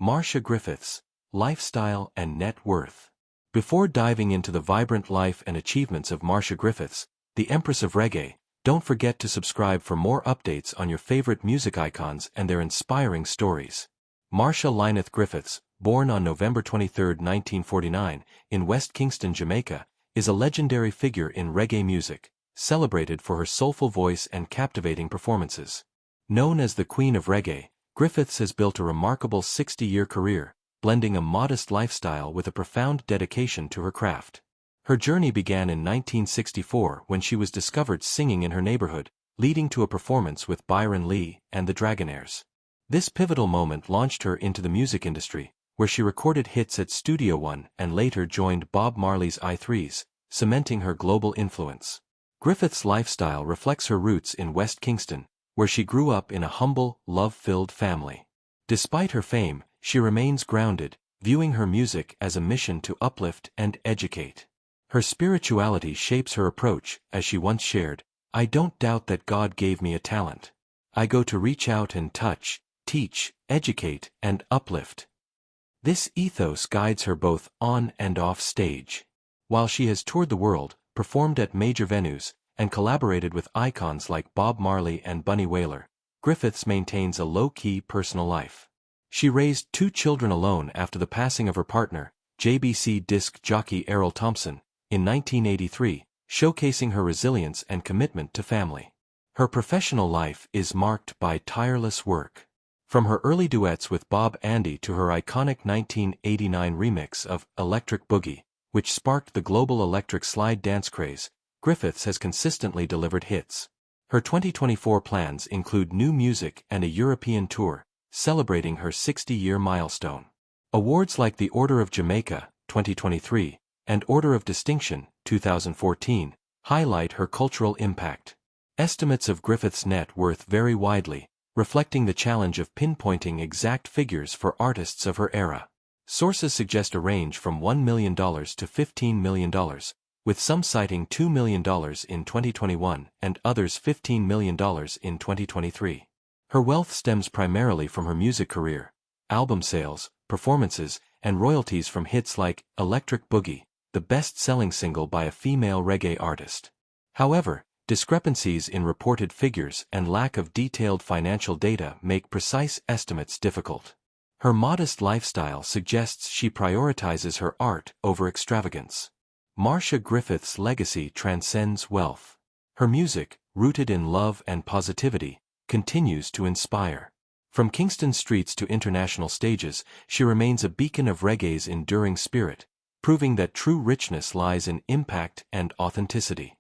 Marcia Griffiths, Lifestyle and Net Worth. Before diving into the vibrant life and achievements of Marcia Griffiths, the Empress of Reggae, don't forget to subscribe for more updates on your favorite music icons and their inspiring stories. Marcia Griffiths, born on November 23, 1949, in West Kingston, Jamaica, is a legendary figure in reggae music, celebrated for her soulful voice and captivating performances. Known as the Queen of Reggae, Griffiths has built a remarkable 60-year career, blending a modest lifestyle with a profound dedication to her craft. Her journey began in 1964 when she was discovered singing in her neighborhood, leading to a performance with Byron Lee and the Dragonaires. This pivotal moment launched her into the music industry, where she recorded hits at Studio One and later joined Bob Marley's I-Threes, cementing her global influence. Griffiths' lifestyle reflects her roots in West Kingston, where she grew up in a humble, love-filled family. Despite her fame, she remains grounded, viewing her music as a mission to uplift and educate. Her spirituality shapes her approach, as she once shared, "I don't doubt that God gave me a talent. I go to reach out and touch, teach, educate, and uplift." This ethos guides her both on and off stage. While she has toured the world, performed at major venues, and collaborated with icons like Bob Marley and Bunny Wailer, Griffiths maintains a low-key personal life. She raised 2 children alone after the passing of her partner, JBC disc jockey Errol Thompson, in 1983, showcasing her resilience and commitment to family. Her professional life is marked by tireless work. From her early duets with Bob Andy to her iconic 1989 remix of Electric Boogie, which sparked the global electric slide dance craze, Griffiths has consistently delivered hits. Her 2024 plans include new music and a European tour, celebrating her 60-year milestone. Awards like the Order of Jamaica, 2023, and Order of Distinction, 2014, highlight her cultural impact. Estimates of Griffiths' net worth vary widely, reflecting the challenge of pinpointing exact figures for artists of her era. Sources suggest a range from $1 million to $15 million, with some citing $2 million in 2021 and others $15 million in 2023. Her wealth stems primarily from her music career, album sales, performances, and royalties from hits like Electric Boogie, the best-selling single by a female reggae artist. However, discrepancies in reported figures and lack of detailed financial data make precise estimates difficult. Her modest lifestyle suggests she prioritizes her art over extravagance. Marcia Griffiths' legacy transcends wealth. Her music, rooted in love and positivity, continues to inspire. From Kingston streets to international stages, she remains a beacon of reggae's enduring spirit, proving that true richness lies in impact and authenticity.